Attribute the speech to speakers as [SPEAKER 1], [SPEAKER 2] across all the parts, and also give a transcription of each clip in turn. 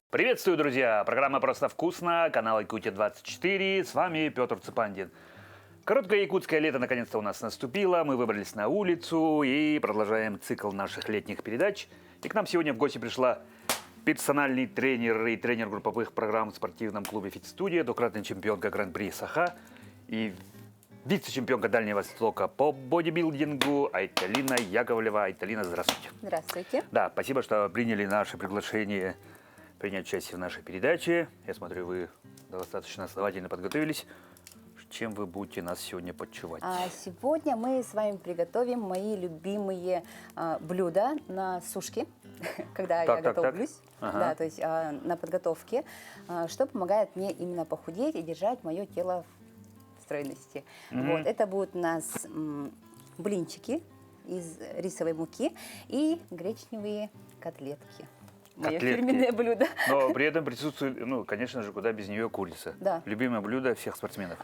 [SPEAKER 1] Приветствую, друзья! Программа «Просто вкусно», канал Якутия-24, с вами Петр Цепандин. Короткое якутское лето наконец-то у нас наступило, мы выбрались на улицу и продолжаем цикл наших летних передач. И к нам сегодня в гости пришла персональный тренер и тренер групповых программ в спортивном клубе «Фит-студия», двукратная чемпионка Гран-при Саха и вице-чемпионка Дальнего Востока по бодибилдингу Айталина Яковлева. Айталина, здравствуйте.
[SPEAKER 2] Здравствуйте.
[SPEAKER 1] Да, спасибо, что приняли наше приглашение принять участие в нашей передаче. Я смотрю, вы достаточно основательно подготовились. Чем вы будете нас сегодня подчевать?
[SPEAKER 2] Сегодня мы с вами приготовим мои любимые блюда на сушке, когда я готовлюсь.
[SPEAKER 1] Ага.
[SPEAKER 2] Да, то есть на подготовке, что помогает мне именно похудеть и держать мое тело в стройности. Вот, это будут у нас блинчики из рисовой муки и гречневые котлетки. Мое фирменное блюдо.
[SPEAKER 1] Но при этом присутствует, ну, конечно же, куда без нее курица.
[SPEAKER 2] Да.
[SPEAKER 1] Любимое блюдо всех спортсменов.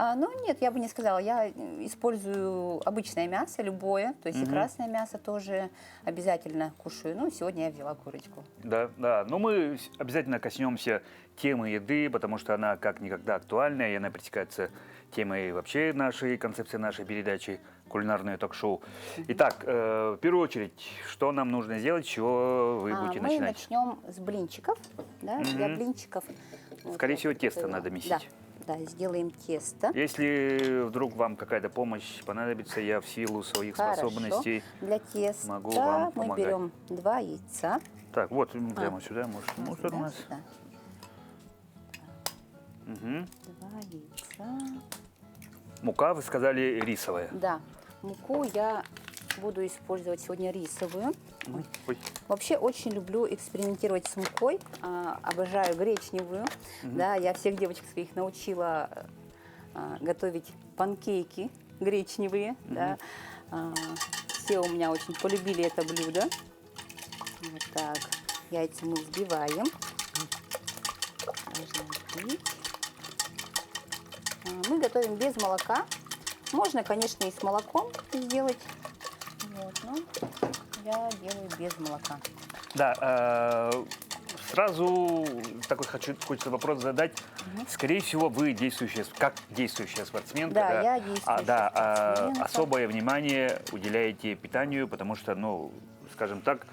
[SPEAKER 2] Нет, я бы не сказала. Я использую обычное мясо, любое. То есть и красное мясо тоже обязательно кушаю. Ну, сегодня я взяла курочку.
[SPEAKER 1] Да, да. Но мы обязательно коснемся темы еды, потому что она как никогда актуальна, и она пересекается темой вообще нашей концепции нашей передачи «Кулинарное ток-шоу». Итак, в первую очередь, что нам нужно сделать, с чего вы будете начинать?
[SPEAKER 2] Мы начнем с блинчиков. Да? Для блинчиков.
[SPEAKER 1] Скорее всего, тесто надо месить.
[SPEAKER 2] Да, сделаем тесто.
[SPEAKER 1] Если вдруг вам какая-то помощь понадобится, я в силу своих способностей
[SPEAKER 2] для теста
[SPEAKER 1] могу вам помогать.
[SPEAKER 2] Мы берем 2 яйца.
[SPEAKER 1] Так, вот прямо сюда, может, мусор у нас.
[SPEAKER 2] Да.
[SPEAKER 1] Угу.
[SPEAKER 2] 2 яйца.
[SPEAKER 1] Мука, вы сказали, рисовая.
[SPEAKER 2] Да, муку я буду использовать сегодня рисовую.
[SPEAKER 1] Ой.
[SPEAKER 2] Вообще очень люблю экспериментировать с мукой, обожаю гречневую. Да, я всех девочек своих научила готовить панкейки гречневые. Да. Все у меня очень полюбили это блюдо. Вот так, яйца мы взбиваем. Мы готовим без молока. Можно, конечно, и с молоком сделать. Вот, но я делаю без молока.
[SPEAKER 1] Да, сразу такой хочется вопрос задать. Скорее всего, вы как действующая спортсменка.
[SPEAKER 2] Да, я действующая спортсменка.
[SPEAKER 1] Особое внимание уделяете питанию, потому что, ну, скажем так,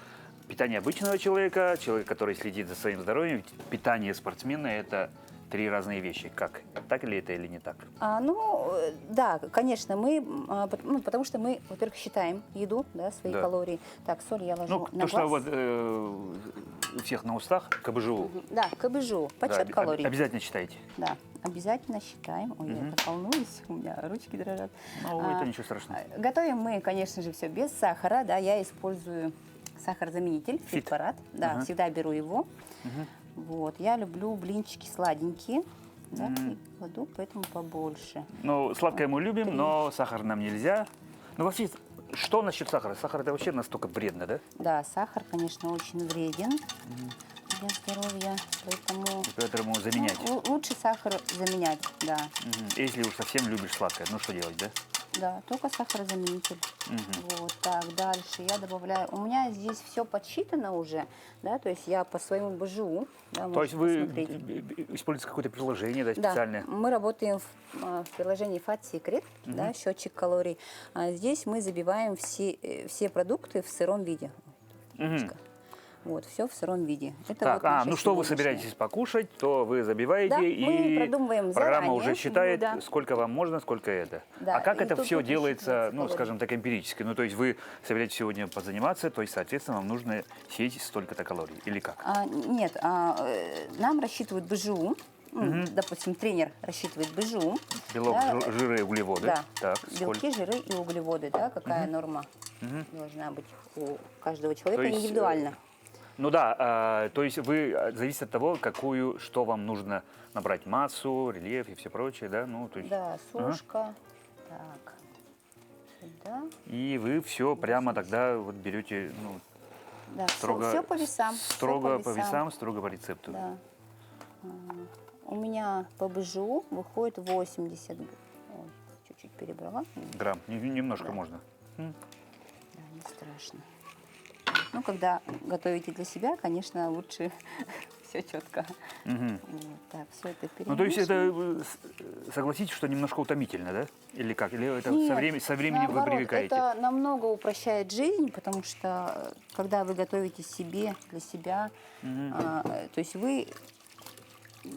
[SPEAKER 1] питание обычного человека, который следит за своим здоровьем, питание спортсмена – это 3 разные вещи. Как? Так ли это или не так?
[SPEAKER 2] Да, конечно, потому что мы, во-первых, считаем еду, да, свои калории. Так, соль я ложу на глаз.
[SPEAKER 1] Что вот у всех на устах КБЖУ.
[SPEAKER 2] Да, КБЖУ, подсчет калорий.
[SPEAKER 1] Обязательно считайте.
[SPEAKER 2] Да, обязательно считаем. Ой, я так волнуюсь, у меня ручки дрожат.
[SPEAKER 1] Это ничего страшного.
[SPEAKER 2] Готовим мы, конечно же, все без сахара. Да, я использую сахарозаменитель, Фит-парад. Да, всегда беру его. Вот, я люблю блинчики сладенькие, да, и кладу, поэтому побольше.
[SPEAKER 1] Ну, сладкое мы любим, но сахар нам нельзя. Ну, вообще, что насчет сахара? Сахар это вообще настолько вредно, да?
[SPEAKER 2] Да, сахар, конечно, очень вреден для здоровья,
[SPEAKER 1] поэтому заменять.
[SPEAKER 2] Лучше сахар заменять, да.
[SPEAKER 1] Если уж совсем любишь сладкое, ну что делать, да?
[SPEAKER 2] Да, только сахарозаменитель. Вот так, дальше я добавляю. У меня здесь все подсчитано уже, да, то есть я по своему БЖУ. Да,
[SPEAKER 1] то есть вы используете какое-то приложение, да, специальное? Да,
[SPEAKER 2] мы работаем в приложении Fat Secret, да, счетчик калорий. Здесь мы забиваем все продукты в сыром виде. Вот, все в сыром виде. Это
[SPEAKER 1] так, ну что вы собираетесь покушать, то вы забиваете,
[SPEAKER 2] да,
[SPEAKER 1] и
[SPEAKER 2] мы продумываем
[SPEAKER 1] программа уже считает,
[SPEAKER 2] блюдо.
[SPEAKER 1] Сколько вам можно, сколько это.
[SPEAKER 2] Да,
[SPEAKER 1] а как это все делается,
[SPEAKER 2] ну,
[SPEAKER 1] скажем так, эмпирически? Ну, то есть вы собираетесь сегодня позаниматься, то есть, соответственно, вам нужно съесть столько-то калорий, или как?
[SPEAKER 2] Нет, нам рассчитывают БЖУ. Допустим, тренер рассчитывает БЖУ.
[SPEAKER 1] Белок, да, жиры и углеводы.
[SPEAKER 2] Да,
[SPEAKER 1] так,
[SPEAKER 2] белки, жиры и углеводы, да, какая норма должна быть у каждого человека индивидуально.
[SPEAKER 1] Ну да, то есть зависит от того, что вам нужно набрать, массу, рельеф и все прочее, да? Ну, то есть...
[SPEAKER 2] Да, сушка. Так. Сюда.
[SPEAKER 1] И вы все прямо тогда вот берете, ну,
[SPEAKER 2] Да,
[SPEAKER 1] строго,
[SPEAKER 2] все по весам. всё
[SPEAKER 1] строго по весам, строго по рецепту.
[SPEAKER 2] Да. У меня по БЖУ выходит 80. Ой, чуть-чуть перебрала.
[SPEAKER 1] Грамм, немножко
[SPEAKER 2] Да.
[SPEAKER 1] можно.
[SPEAKER 2] Да, не страшно. Ну, когда готовите для себя, конечно, лучше все четко.
[SPEAKER 1] Мгм.
[SPEAKER 2] Вот, так, все это перемешиваем.
[SPEAKER 1] Ну, то есть это, согласитесь, что немножко утомительно, да? Или как? Или это
[SPEAKER 2] Нет,
[SPEAKER 1] со временем вы
[SPEAKER 2] наоборот,
[SPEAKER 1] привыкаете?
[SPEAKER 2] это намного упрощает жизнь, потому что когда вы готовите себе, для себя, то есть вы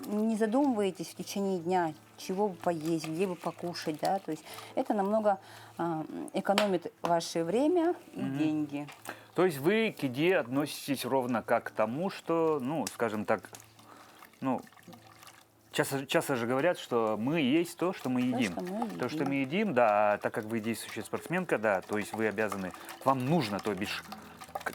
[SPEAKER 2] не задумываетесь в течение дня, чего бы поесть, где бы покушать, да, то есть это намного экономит ваше время и деньги.
[SPEAKER 1] То есть вы к еде относитесь ровно как к тому, что, ну, скажем так, ну, часто же говорят, что мы есть то, что мы едим.
[SPEAKER 2] что мы
[SPEAKER 1] То, что
[SPEAKER 2] едим.
[SPEAKER 1] мы едим, да, а так как вы действующая спортсменка, да, то есть вы обязаны, вам нужно, то бишь,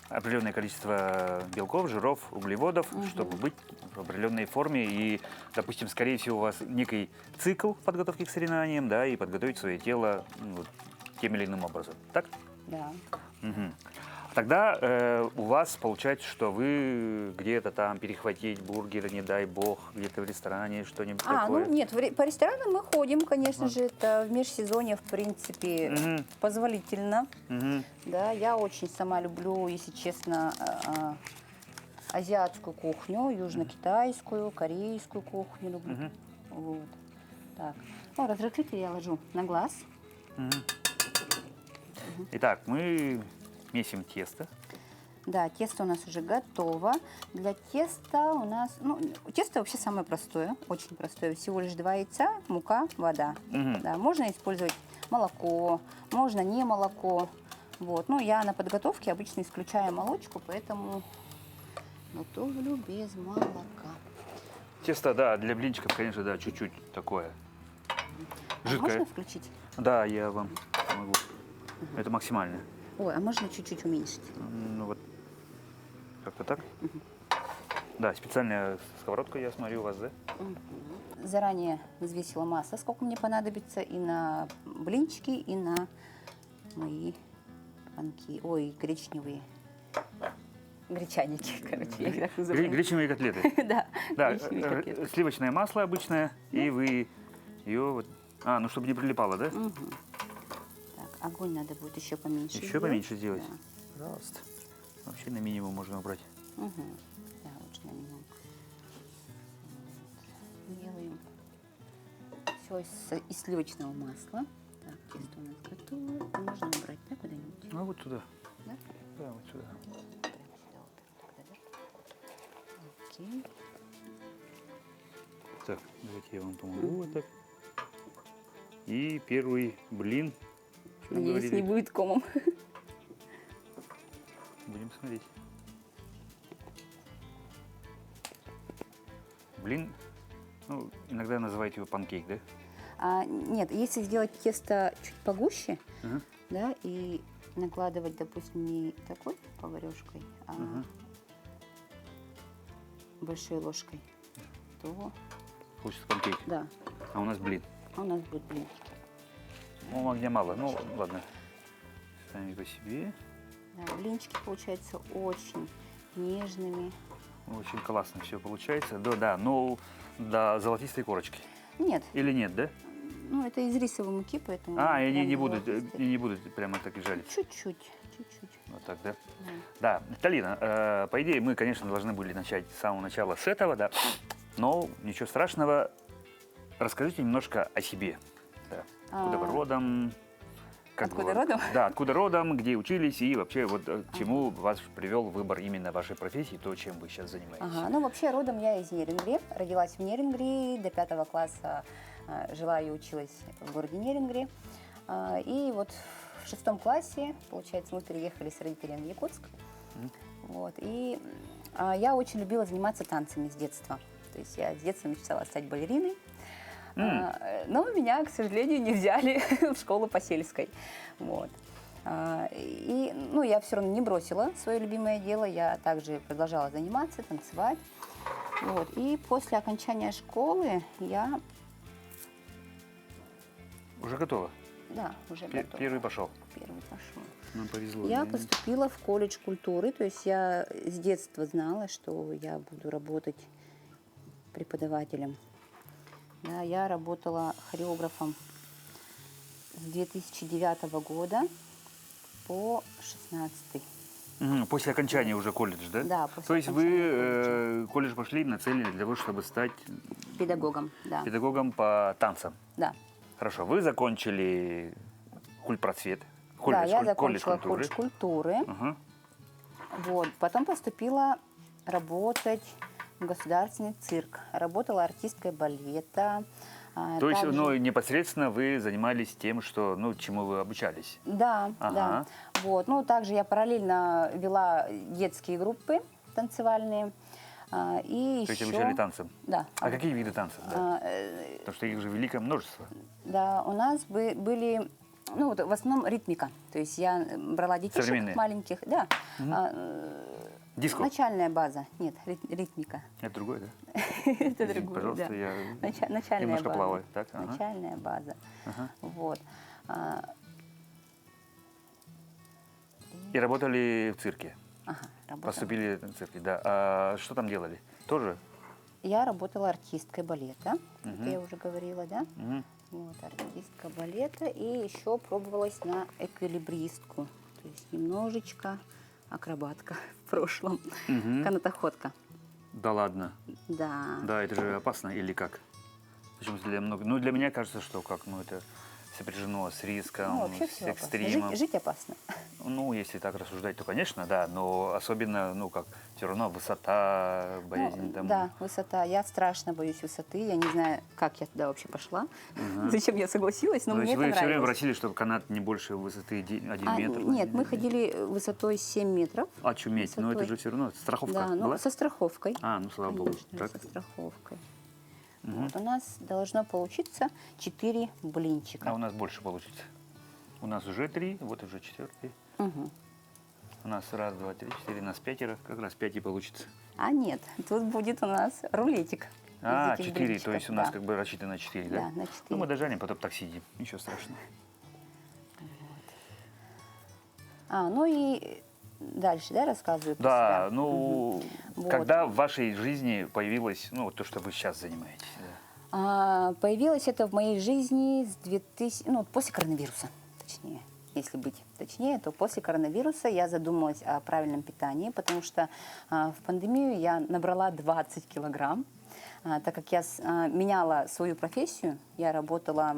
[SPEAKER 1] определенное количество белков, жиров, углеводов, чтобы быть в определенной форме. И, допустим, скорее всего, у вас некий цикл подготовки к соревнованиям, да, и подготовить свое тело вот, тем или иным образом. Так?
[SPEAKER 2] Да.
[SPEAKER 1] Мгм. Тогда у вас получается, что вы где-то там перехватить бургеры, не дай бог, где-то в ресторане что-нибудь такое.
[SPEAKER 2] Ну нет, по ресторанам мы ходим, конечно же, это в межсезонье, в принципе, позволительно.
[SPEAKER 1] Мгм.
[SPEAKER 2] Да, я очень сама люблю, если честно, азиатскую кухню, южно-китайскую, корейскую кухню люблю. Вот. Так. Ну, разрыхлитель я ложу на глаз.
[SPEAKER 1] Итак, мы месим тесто.
[SPEAKER 2] Да, тесто у нас уже готово. Для теста у нас, ну, тесто вообще самое простое, очень простое. Всего лишь 2 яйца, мука, вода. Да, можно использовать молоко, можно не молоко. Вот. Ну, я на подготовке обычно исключаю молочку, поэтому готовлю без молока.
[SPEAKER 1] Тесто, да, для блинчиков, конечно, да, чуть-чуть такое. Жидкое.
[SPEAKER 2] Можно включить?
[SPEAKER 1] Да, я вам помогу. Это максимально.
[SPEAKER 2] Ой, а можно чуть-чуть уменьшить?
[SPEAKER 1] Ну вот, как-то так. Да, специальная сковородка, я смотрю, у вас, да?
[SPEAKER 2] Заранее взвесила масло, сколько мне понадобится и на блинчики, и на мои панки. Ой, гречневые. Гречаники, короче, я их так называю.
[SPEAKER 1] Гречневые котлеты.
[SPEAKER 2] Да,
[SPEAKER 1] Да,
[SPEAKER 2] гречневые котлеты.
[SPEAKER 1] сливочное масло обычное, и вы ее вот... А, ну чтобы не прилипало, да?
[SPEAKER 2] Так, огонь надо будет еще поменьше
[SPEAKER 1] Еще
[SPEAKER 2] сделать.
[SPEAKER 1] поменьше сделать.
[SPEAKER 2] Да.
[SPEAKER 1] Пожалуйста. Вообще на минимум можно убрать.
[SPEAKER 2] Да, лучше на минимум. Вот. Делаем все из сливочного масла. Так, тесто у нас готово. Можно убрать, да, куда-нибудь?
[SPEAKER 1] А вот сюда.
[SPEAKER 2] Да?
[SPEAKER 1] Да, вот сюда.
[SPEAKER 2] Прямо сюда вот тогда, да? Окей.
[SPEAKER 1] Так, давайте я вам помогу вот так. И первый блин. Что вы
[SPEAKER 2] Надеюсь,
[SPEAKER 1] говорили?
[SPEAKER 2] не будет комом.
[SPEAKER 1] Будем смотреть. Блин, ну, иногда называют его панкейк, да?
[SPEAKER 2] Нет, если сделать тесто чуть погуще,
[SPEAKER 1] Ага.
[SPEAKER 2] да, и накладывать, допустим, не такой поварешкой, а большой ложкой, то
[SPEAKER 1] Получится панкейк.
[SPEAKER 2] да,
[SPEAKER 1] А у нас блин.
[SPEAKER 2] у нас будет блинчики.
[SPEAKER 1] Ну, огня мало. Ну, ладно. Сами по себе.
[SPEAKER 2] Да, блинчики получаются очень нежными.
[SPEAKER 1] Очень классно все получается. Да, да, но до золотистой корочки.
[SPEAKER 2] Нет,
[SPEAKER 1] Или нет, да?
[SPEAKER 2] ну это из рисовой муки, поэтому...
[SPEAKER 1] А, и они
[SPEAKER 2] прям
[SPEAKER 1] не будут,
[SPEAKER 2] золотистые.
[SPEAKER 1] и не будут прямо так и жарить.
[SPEAKER 2] Чуть-чуть, чуть-чуть.
[SPEAKER 1] Вот так, да?
[SPEAKER 2] Да.
[SPEAKER 1] Да, Талина, по идее, мы, конечно, должны были начать с самого начала с этого, да. Но ничего страшного. Расскажите немножко о себе. Да. Откуда вы родом?
[SPEAKER 2] Откуда родом?
[SPEAKER 1] Да, откуда родом, где учились и вообще вот к чему вас привел выбор именно вашей профессии, то, чем вы сейчас занимаетесь.
[SPEAKER 2] Ага, ну вообще родом я из Нерюнгри, родилась в Нерюнгри, до 5 класса жила и училась в городе Нерюнгри. И вот в 6 классе, получается, мы переехали с родителями в Якутск. Вот, и я очень любила заниматься танцами с детства. То есть я с детства мечтала стать балериной. Но меня, к сожалению, не взяли в школу по сельской. Вот. И, ну, я все равно не бросила свое любимое дело, я также продолжала заниматься, танцевать. Вот. И после окончания школы я...
[SPEAKER 1] Уже готово?
[SPEAKER 2] Да, уже готово.
[SPEAKER 1] Первый пошел.
[SPEAKER 2] Первый пошел.
[SPEAKER 1] Нам повезло.
[SPEAKER 2] Я
[SPEAKER 1] да?
[SPEAKER 2] поступила в колледж культуры, то есть я с детства знала, что я буду работать преподавателем. Да, я работала хореографом с 2009 года по 2016.
[SPEAKER 1] После окончания уже колледж, да?
[SPEAKER 2] Да, после
[SPEAKER 1] То есть
[SPEAKER 2] окончания
[SPEAKER 1] вы колледж пошли нацелены для того, чтобы стать
[SPEAKER 2] Педагогом, да.
[SPEAKER 1] педагогом по танцам.
[SPEAKER 2] Да.
[SPEAKER 1] Хорошо, вы закончили культпросвет,
[SPEAKER 2] Да, я
[SPEAKER 1] колледж
[SPEAKER 2] закончила
[SPEAKER 1] культуры.
[SPEAKER 2] колледж культуры.
[SPEAKER 1] Ага.
[SPEAKER 2] Вот. Потом поступила работать в государственный цирк. Работала артисткой балета.
[SPEAKER 1] То есть,
[SPEAKER 2] Также-
[SPEAKER 1] ну, непосредственно вы занимались тем, что, ну, чему вы обучались.
[SPEAKER 2] Да,
[SPEAKER 1] Ага.
[SPEAKER 2] да. Вот. Ну, также я параллельно вела детские группы танцевальные. И
[SPEAKER 1] То есть
[SPEAKER 2] еще...
[SPEAKER 1] обучали танцам.
[SPEAKER 2] Да.
[SPEAKER 1] А какие виды танцев? Да? Потому что их же великое множество.
[SPEAKER 2] Да, у нас были, ну, вот в основном ритмика. То есть я брала детишек
[SPEAKER 1] Современные?
[SPEAKER 2] маленьких. Да.
[SPEAKER 1] Диско.
[SPEAKER 2] Начальная база. Нет, ритмика.
[SPEAKER 1] Это другое, да?
[SPEAKER 2] Это
[SPEAKER 1] Извините,
[SPEAKER 2] другое,
[SPEAKER 1] пожалуйста,
[SPEAKER 2] да.
[SPEAKER 1] я
[SPEAKER 2] Начальная
[SPEAKER 1] немножко
[SPEAKER 2] база.
[SPEAKER 1] плаваю. Так, ага.
[SPEAKER 2] Начальная база.
[SPEAKER 1] Ага.
[SPEAKER 2] Вот.
[SPEAKER 1] И работали в цирке.
[SPEAKER 2] Ага, работала.
[SPEAKER 1] Поступили в цирке, да. А что там делали? Тоже?
[SPEAKER 2] Я работала артисткой балета, это я уже говорила, да?
[SPEAKER 1] Мгм.
[SPEAKER 2] Вот, артистка балета. И еще пробовалась на эквилибристку. То есть немножечко акробатка в прошлом.
[SPEAKER 1] Мгм.
[SPEAKER 2] Канатоходка.
[SPEAKER 1] Да ладно.
[SPEAKER 2] Да.
[SPEAKER 1] Да, это же опасно или как? Причем для многих. Ну, для меня кажется, что как, ну, это сопряжено с риском,
[SPEAKER 2] Ну, вообще
[SPEAKER 1] с
[SPEAKER 2] все опасно.
[SPEAKER 1] экстримом.
[SPEAKER 2] Жить опасно.
[SPEAKER 1] Ну, если так рассуждать, то, конечно, да, но особенно, ну, как, все равно высота, боязнь
[SPEAKER 2] Ну,
[SPEAKER 1] там.
[SPEAKER 2] да, высота. Я страшно боюсь высоты. Я не знаю, как я туда вообще пошла. Зачем я согласилась, но
[SPEAKER 1] То
[SPEAKER 2] мне
[SPEAKER 1] есть
[SPEAKER 2] это
[SPEAKER 1] вы все время
[SPEAKER 2] нравилось.
[SPEAKER 1] просили, чтобы канат не больше высоты 1 метр?
[SPEAKER 2] Нет, мы ходили высотой 7 метров.
[SPEAKER 1] Очуметь, но это
[SPEAKER 2] высотой.
[SPEAKER 1] же все равно страховка
[SPEAKER 2] Да, ну,
[SPEAKER 1] была?
[SPEAKER 2] со страховкой.
[SPEAKER 1] А, ну, слава богу.
[SPEAKER 2] Конечно,
[SPEAKER 1] Так.
[SPEAKER 2] со страховкой. Вот, у нас должно получиться 4 блинчика.
[SPEAKER 1] А у нас больше получится. У нас уже 3, вот уже 4.
[SPEAKER 2] Мгм.
[SPEAKER 1] У нас раз, два, три, 4, нас 5, как раз 5 и получится.
[SPEAKER 2] А нет, тут будет у нас рулетик.
[SPEAKER 1] А,
[SPEAKER 2] из этих
[SPEAKER 1] 4, то
[SPEAKER 2] блинчиков,
[SPEAKER 1] есть у нас
[SPEAKER 2] да.
[SPEAKER 1] как бы рассчитано на 4, да?
[SPEAKER 2] Да, на 4.
[SPEAKER 1] Ну, мы дожарим, потом так сидим, ничего страшного.
[SPEAKER 2] Ну и дальше, да, рассказываю про
[SPEAKER 1] Да,
[SPEAKER 2] себя?
[SPEAKER 1] ну,
[SPEAKER 2] Вот.
[SPEAKER 1] когда в вашей жизни появилось, ну, вот то, что вы сейчас занимаетесь? Да?
[SPEAKER 2] Появилось это в моей жизни с 2000, ну, после коронавируса, точнее. Если быть точнее, то после коронавируса я задумалась о правильном питании, потому что в пандемию я набрала 20 килограмм. Так как я меняла свою профессию, я работала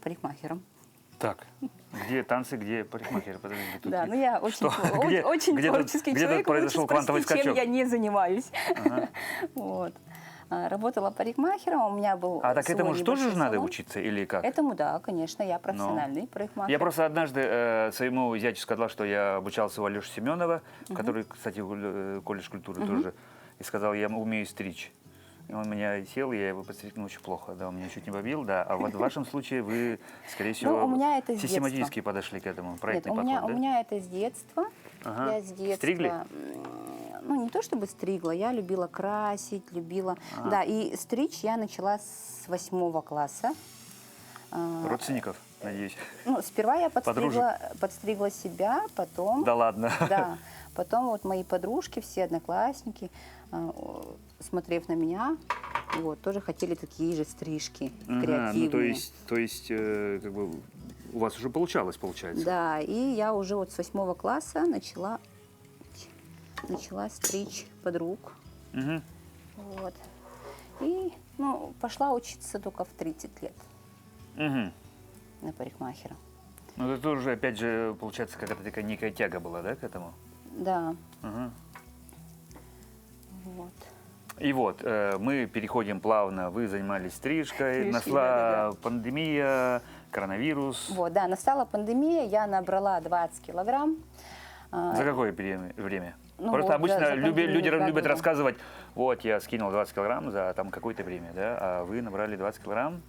[SPEAKER 2] парикмахером.
[SPEAKER 1] Так, где танцы, где парикмахер? Подождите, тут
[SPEAKER 2] Да, ну я очень,
[SPEAKER 1] Что? Где-
[SPEAKER 2] очень
[SPEAKER 1] где тут-
[SPEAKER 2] творческий
[SPEAKER 1] где тут
[SPEAKER 2] человек.
[SPEAKER 1] произошел
[SPEAKER 2] лучше спросите,
[SPEAKER 1] квантовый скачок?
[SPEAKER 2] чем я не занимаюсь. Вот. Работала парикмахером, у меня был
[SPEAKER 1] А так
[SPEAKER 2] свой
[SPEAKER 1] этому же тоже
[SPEAKER 2] небольшой
[SPEAKER 1] же надо
[SPEAKER 2] салон.
[SPEAKER 1] учиться или как?
[SPEAKER 2] Этому, да, конечно, я профессиональный парикмахер.
[SPEAKER 1] Я просто однажды своему зятю сказал, что я обучался у Алеши Семенова, который, кстати, колледж культуры тоже, и сказал, я умею стричь. И он меня сел, я его подстриг, ну, очень плохо, да, он меня чуть не побил, да. А вот в вашем случае вы, скорее всего,
[SPEAKER 2] у меня это с
[SPEAKER 1] систематически подошли к этому,
[SPEAKER 2] Нет,
[SPEAKER 1] проектный
[SPEAKER 2] у
[SPEAKER 1] подход, да?
[SPEAKER 2] меня это с детства.
[SPEAKER 1] Ага.
[SPEAKER 2] Я с детства.
[SPEAKER 1] Стригли?
[SPEAKER 2] Ну, не то чтобы стригла, я любила красить, любила. Да, и стричь я начала с 8 класса.
[SPEAKER 1] Родственников, надеюсь.
[SPEAKER 2] Ну, сперва я
[SPEAKER 1] Подружек?
[SPEAKER 2] подстригла себя, потом.
[SPEAKER 1] Да ладно.
[SPEAKER 2] Да. Потом вот мои подружки, все одноклассники, смотрев на меня, вот, тоже хотели такие же стрижки,
[SPEAKER 1] Ага,
[SPEAKER 2] креативные.
[SPEAKER 1] ну, то есть как бы у вас уже получалось, получается?
[SPEAKER 2] Да, и я уже вот с 8 класса начала стричь подруг.
[SPEAKER 1] Мгм.
[SPEAKER 2] Вот. И, ну, пошла учиться только в 30 лет
[SPEAKER 1] Мгм.
[SPEAKER 2] на парикмахера.
[SPEAKER 1] Ну, это тоже, опять же, получается, какая-то такая некая тяга была, да, к этому?
[SPEAKER 2] Да,
[SPEAKER 1] Ага.
[SPEAKER 2] вот.
[SPEAKER 1] И вот, мы переходим плавно, вы занимались стрижкой,
[SPEAKER 2] Стрижкой,
[SPEAKER 1] нашла
[SPEAKER 2] да-да-да.
[SPEAKER 1] пандемия, коронавирус.
[SPEAKER 2] Вот, да, настала пандемия, я набрала 20 килограмм.
[SPEAKER 1] За какое время?
[SPEAKER 2] Ну,
[SPEAKER 1] Просто
[SPEAKER 2] вот
[SPEAKER 1] обычно
[SPEAKER 2] за пандемию
[SPEAKER 1] люди
[SPEAKER 2] 2
[SPEAKER 1] любят
[SPEAKER 2] года.
[SPEAKER 1] рассказывать, вот, я скинул 20 килограмм за там какое-то время, да, а вы набрали 20 килограмм.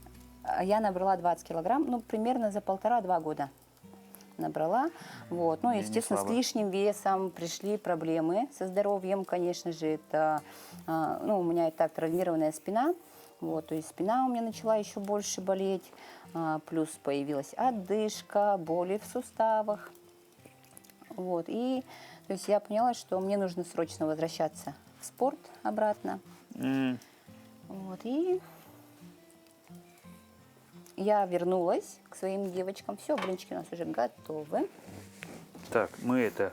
[SPEAKER 2] Я набрала 20 килограмм, ну, примерно за 1,5-2 года набрала. Вот. Ну,
[SPEAKER 1] Не
[SPEAKER 2] естественно, с
[SPEAKER 1] слабо.
[SPEAKER 2] лишним весом пришли проблемы со здоровьем, конечно же, это, ну, у меня и так травмированная спина, Вот, то есть спина у меня начала еще больше болеть, плюс появилась одышка, боли в суставах. Вот, и то есть я поняла, что мне нужно срочно возвращаться в спорт обратно. Вот, и я вернулась к своим девочкам. Все, блинчики у нас уже готовы.
[SPEAKER 1] Так, мы это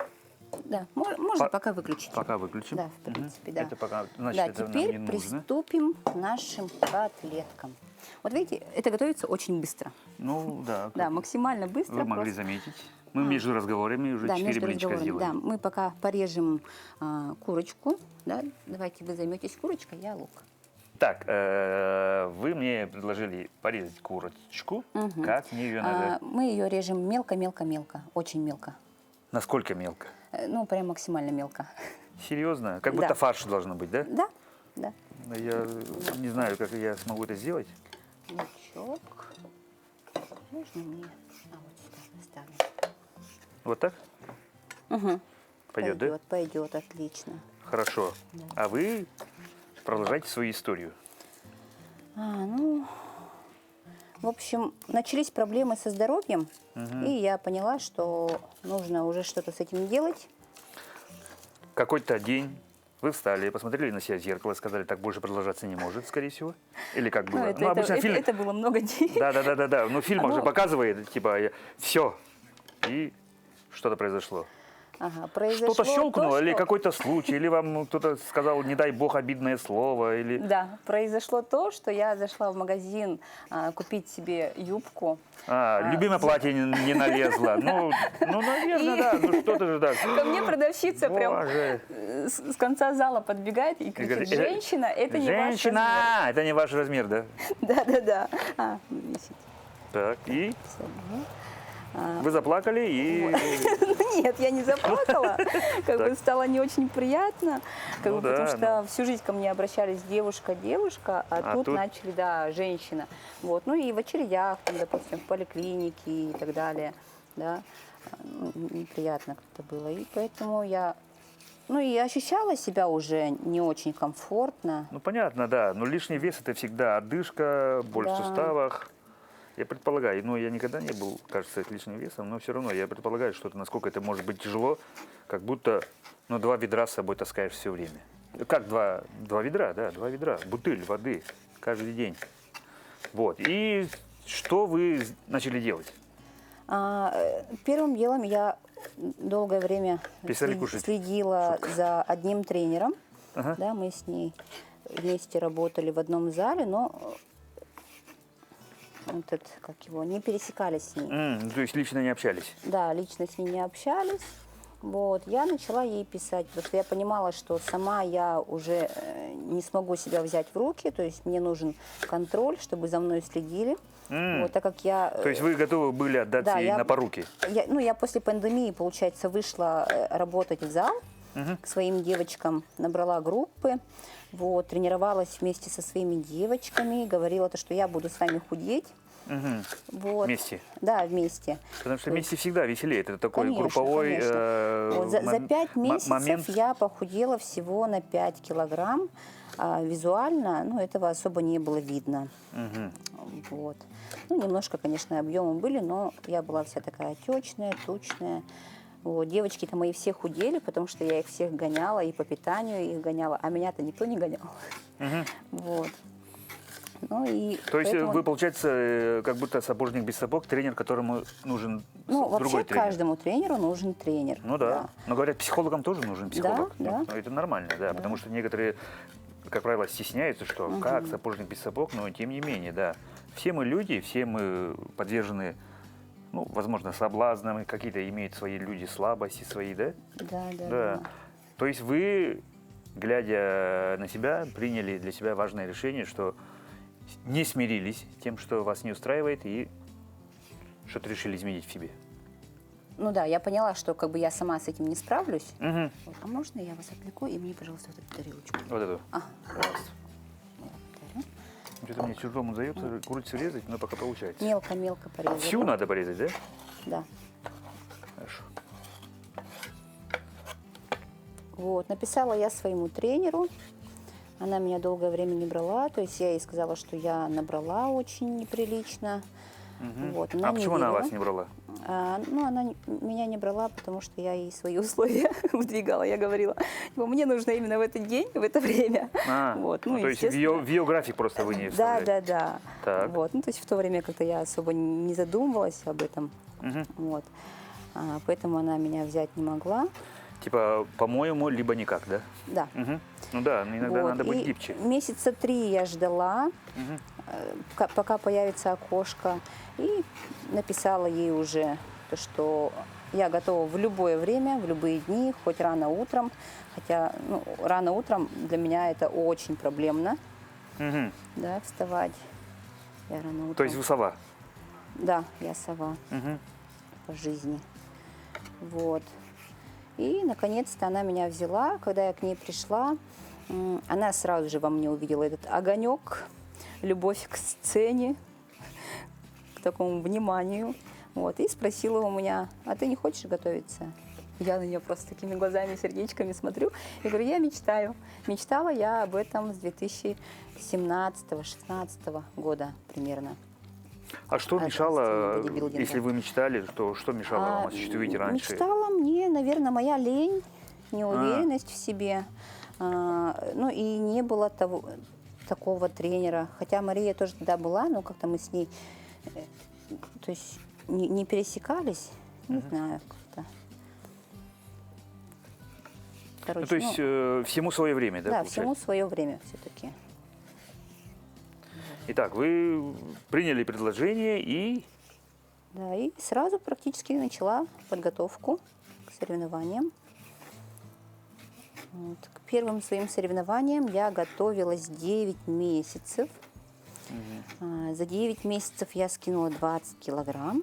[SPEAKER 2] Да, можно пока выключить.
[SPEAKER 1] пока выключим.
[SPEAKER 2] Да, в принципе, да.
[SPEAKER 1] Это пока, значит,
[SPEAKER 2] Да,
[SPEAKER 1] это нам
[SPEAKER 2] теперь
[SPEAKER 1] не нужно.
[SPEAKER 2] приступим к нашим котлеткам. Вот видите, это готовится очень быстро.
[SPEAKER 1] Ну, да.
[SPEAKER 2] Да, максимально быстро.
[SPEAKER 1] Вы могли
[SPEAKER 2] просто.
[SPEAKER 1] заметить. Мы между разговорами уже
[SPEAKER 2] Да,
[SPEAKER 1] 4
[SPEAKER 2] между
[SPEAKER 1] блинчика
[SPEAKER 2] разговорами. Да,
[SPEAKER 1] сделали.
[SPEAKER 2] мы пока порежем курочку. Да. Давайте вы займетесь курочкой, я лук.
[SPEAKER 1] Так, вы мне предложили порезать курочку. Как мне ее надо?
[SPEAKER 2] Мы ее режем мелко-мелко-мелко, очень мелко.
[SPEAKER 1] Насколько мелко?
[SPEAKER 2] Ну, прям максимально мелко.
[SPEAKER 1] Серьезно? Как
[SPEAKER 2] Да.
[SPEAKER 1] будто фарш должно быть, да?
[SPEAKER 2] Да, да.
[SPEAKER 1] Я не знаю, как я смогу это сделать.
[SPEAKER 2] Лучок. Можно мне? Вот сюда поставим.
[SPEAKER 1] Вот так?
[SPEAKER 2] Угу.
[SPEAKER 1] Пойдет, да?
[SPEAKER 2] Пойдет, отлично.
[SPEAKER 1] Хорошо. А вы продолжайте свою историю.
[SPEAKER 2] Ну, в общем, начались проблемы со здоровьем, и я поняла, что нужно уже что-то с этим делать.
[SPEAKER 1] Какой-то день вы встали, посмотрели на себя в зеркало, сказали, так больше продолжаться не может, скорее всего. Или как было?
[SPEAKER 2] Ну, это было много дней.
[SPEAKER 1] Да. Ну, фильм уже
[SPEAKER 2] Ну,
[SPEAKER 1] показывает, типа, все. И что-то произошло.
[SPEAKER 2] Ага, произошло
[SPEAKER 1] Что-то щелкнуло,
[SPEAKER 2] то,
[SPEAKER 1] или
[SPEAKER 2] что-
[SPEAKER 1] какой-то случай, или вам кто-то сказал, не дай бог, обидное слово, или...
[SPEAKER 2] Да, произошло то, что я зашла в магазин купить себе юбку.
[SPEAKER 1] Любимое платье не налезло. Ну, наверное, да. Ну, что-то же так.
[SPEAKER 2] Ко мне продавщица прям
[SPEAKER 1] Боже.
[SPEAKER 2] с конца зала подбегает и кричит:
[SPEAKER 1] говорит,
[SPEAKER 2] женщина, это не ваш размер.
[SPEAKER 1] Женщина! Это не ваш размер, да?
[SPEAKER 2] Да. Висит.
[SPEAKER 1] Так, и
[SPEAKER 2] Всё,
[SPEAKER 1] вы заплакали, и...
[SPEAKER 2] Нет, я не заплакала. Как бы стало не очень приятно,
[SPEAKER 1] Ну да,
[SPEAKER 2] потому что всю жизнь ко мне обращались девушка, а тут
[SPEAKER 1] тут?
[SPEAKER 2] начали, да, женщина. Вот. Ну и в очередях, там, допустим, в поликлинике и так далее. Да. Неприятно как-то было. И поэтому я... Ну и ощущала себя уже не очень комфортно.
[SPEAKER 1] Ну, понятно, да. Но лишний вес – это всегда одышка, боль в
[SPEAKER 2] Да.
[SPEAKER 1] суставах. Я предполагаю, но я никогда не был, кажется, с лишним весом, но все равно я предполагаю, что это, насколько это может быть тяжело, как будто 2 ведра с собой таскаешь все время. Как 2 ведра, да, 2 ведра, бутыль воды каждый день. Вот. И что вы начали делать?
[SPEAKER 2] Первым делом я долгое время
[SPEAKER 1] Писали кушать.
[SPEAKER 2] следила за одним тренером.
[SPEAKER 1] Ага.
[SPEAKER 2] Да, мы с ней вместе работали в одном зале, но не пересекались с ней.
[SPEAKER 1] То есть лично не общались?
[SPEAKER 2] Да, лично с ней не общались. Вот, я начала ей писать, потому что я понимала, что сама я уже не смогу себя взять в руки, то есть мне нужен контроль, чтобы за мной следили. Вот, так как я...
[SPEAKER 1] То есть вы готовы были отдаться
[SPEAKER 2] Да,
[SPEAKER 1] ей на поруки?
[SPEAKER 2] Я после пандемии, получается, вышла работать в зал к своим девочкам, набрала группы, вот, тренировалась вместе со своими девочками, говорила, что я буду с вами худеть. Вот.
[SPEAKER 1] Вместе?
[SPEAKER 2] Да, вместе.
[SPEAKER 1] Потому что вместе всегда веселее. Это такой
[SPEAKER 2] Конечно,
[SPEAKER 1] групповой
[SPEAKER 2] конечно. Вот за 5 месяцев
[SPEAKER 1] момент.
[SPEAKER 2] я похудела всего на 5 килограмм. Визуально, этого особо не было видно. Вот. Немножко, конечно, объемы были, но я была вся такая отечная, тучная. Вот. Девочки-то мои все худели, потому что я их всех гоняла, и по питанию их гоняла, а меня-то никто не гонял. Вот.
[SPEAKER 1] То есть вы, получается, как будто сапожник без сапог, тренер, которому нужен другой
[SPEAKER 2] вообще
[SPEAKER 1] тренер.
[SPEAKER 2] каждому тренеру нужен тренер.
[SPEAKER 1] Ну да. Но говорят, психологам тоже нужен психолог.
[SPEAKER 2] Да.
[SPEAKER 1] Это нормально, да. Потому что некоторые, как правило, стесняются, что как сапожник без сапог, но тем не менее, да. Все мы люди, все мы подвержены, возможно, соблазнам, какие-то имеют свои люди слабости свои, да?
[SPEAKER 2] Да.
[SPEAKER 1] То есть вы, глядя на себя, приняли для себя важное решение, что не смирились с тем, что вас не устраивает, и что-то решили изменить в себе.
[SPEAKER 2] Я поняла, что я сама с этим не справлюсь.
[SPEAKER 1] Угу.
[SPEAKER 2] Вот. А можно я вас отвлеку, и мне, пожалуйста, вот эту тарелочку?
[SPEAKER 1] Вот эту.
[SPEAKER 2] Пожалуйста.
[SPEAKER 1] Что-то мне чужому дается курицу резать, но пока получается.
[SPEAKER 2] Мелко-мелко порезать.
[SPEAKER 1] Всю надо порезать, да?
[SPEAKER 2] Да.
[SPEAKER 1] Хорошо.
[SPEAKER 2] Вот, написала я своему тренеру, Она меня долгое время не брала, то есть я ей сказала, что я набрала очень неприлично. Вот,
[SPEAKER 1] А почему она
[SPEAKER 2] верила.
[SPEAKER 1] вас не брала?
[SPEAKER 2] Ну, она меня не брала, потому что я ей свои условия выдвигала. Я говорила, типа, мне нужно именно в этот день, в это время. Вот,
[SPEAKER 1] то есть в ее график просто вы не вставляете?
[SPEAKER 2] Да.
[SPEAKER 1] Так.
[SPEAKER 2] Вот, ну, то есть в то время как-то я особо не задумывалась об этом. Вот. Поэтому она меня взять не могла.
[SPEAKER 1] Типа, по-моему, либо никак, да?
[SPEAKER 2] Да.
[SPEAKER 1] Ну да, иногда
[SPEAKER 2] Вот,
[SPEAKER 1] надо быть
[SPEAKER 2] и
[SPEAKER 1] гибче.
[SPEAKER 2] месяца 3 я ждала, пока появится окошко, и написала ей уже, то, что я готова в любое время, в любые дни, хоть рано утром. Хотя рано утром для меня это очень проблемно, да, вставать. Я рано утром.
[SPEAKER 1] То есть вы сова?
[SPEAKER 2] Да, я сова по жизни. Вот. И, наконец-то, она меня взяла. Когда я к ней пришла, она сразу же во мне увидела этот огонек, любовь к сцене, к такому вниманию. Вот. И спросила у меня, а ты не хочешь готовиться? Я на нее просто такими глазами, сердечками смотрю и говорю, я мечтаю. Мечтала я об этом с 2017-2016 года примерно.
[SPEAKER 1] А что мешало, если вы мечтали, что мешало вам осуществить раньше?
[SPEAKER 2] Мечтала мне, наверное, моя лень, неуверенность в себе. Ну и не было такого тренера. Хотя Мария тоже тогда была, но как-то мы с ней то есть, не пересекались. Не знаю, как-то. Короче,
[SPEAKER 1] то есть всему свое время, да?
[SPEAKER 2] Да, всему свое время все-таки.
[SPEAKER 1] Итак, вы приняли предложение и...
[SPEAKER 2] Да, и сразу практически начала подготовку к соревнованиям. Вот. К первым своим соревнованиям я готовилась 9 месяцев. За 9 месяцев я скинула 20 килограмм.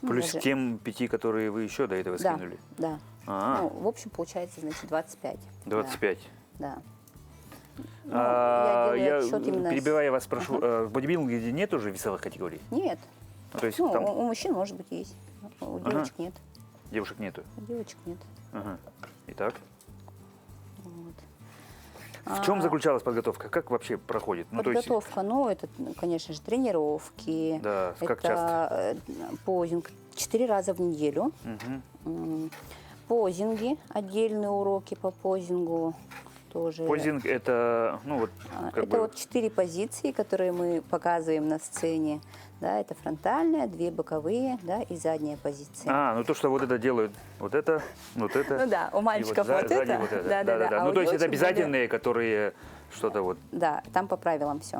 [SPEAKER 1] Плюс тем 5, которые вы еще до этого скинули?
[SPEAKER 2] Да. Ну, в общем, получается, значит, 25.
[SPEAKER 1] 25?
[SPEAKER 2] Да.
[SPEAKER 1] Я перебивая вас, прошу, в бодибилдинге нет уже весовых категорий?
[SPEAKER 2] Нет.
[SPEAKER 1] То есть,
[SPEAKER 2] там... У мужчин, может быть, есть. У девочек нет.
[SPEAKER 1] Девушек нету?
[SPEAKER 2] У девочек нет.
[SPEAKER 1] Итак?
[SPEAKER 2] Вот.
[SPEAKER 1] В чем заключалась подготовка? Как вообще проходит?
[SPEAKER 2] Подготовка, это, конечно же, тренировки.
[SPEAKER 1] Да, как
[SPEAKER 2] часто? Позинг 4 раза в неделю. Позинги, отдельные уроки по позингу. Тоже.
[SPEAKER 1] Позинг это,
[SPEAKER 2] это 4 позиции, которые мы показываем на сцене. Да, это фронтальная, 2 боковые, да, и задняя позиция.
[SPEAKER 1] То, что вот это делают, вот это.
[SPEAKER 2] Ну да, у мальчиков вот это.
[SPEAKER 1] Да. То есть это обязательные, которые что-то вот.
[SPEAKER 2] Да, там по правилам все.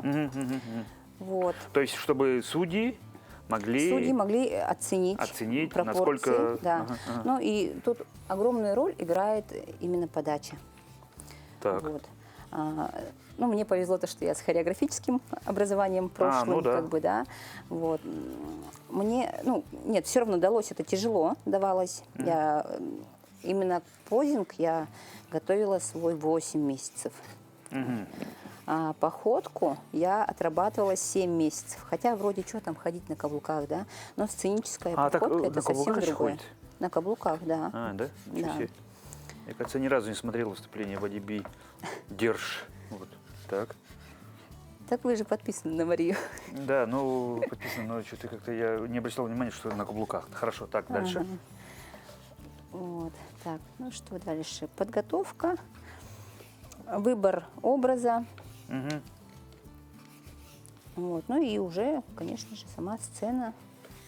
[SPEAKER 2] Вот.
[SPEAKER 1] То есть, чтобы судьи могли
[SPEAKER 2] оценить пропорции,
[SPEAKER 1] насколько...
[SPEAKER 2] Да. Ну и тут огромную роль играет именно подача.
[SPEAKER 1] Так.
[SPEAKER 2] Вот. Мне повезло то, что я с хореографическим образованием прошлым, Вот. Мне, нет, все равно далось это тяжело, давалось. Именно позинг я готовила свой 8 месяцев. А походку я отрабатывала 7 месяцев. Хотя вроде что там ходить на каблуках, да? Но сценическая походка это совсем другое. На каблуках, да.
[SPEAKER 1] Да? Ничего себе. Я, кажется, ни разу не смотрел выступление Бодиби Держ. Вот. Так.
[SPEAKER 2] Так вы же подписаны на Марию.
[SPEAKER 1] Да, подписано, но что-то как-то я не обращал внимания, что на каблуках. Хорошо, так, дальше.
[SPEAKER 2] Вот, так, что дальше? Подготовка, выбор образа. Вот, и уже, конечно же, сама сцена.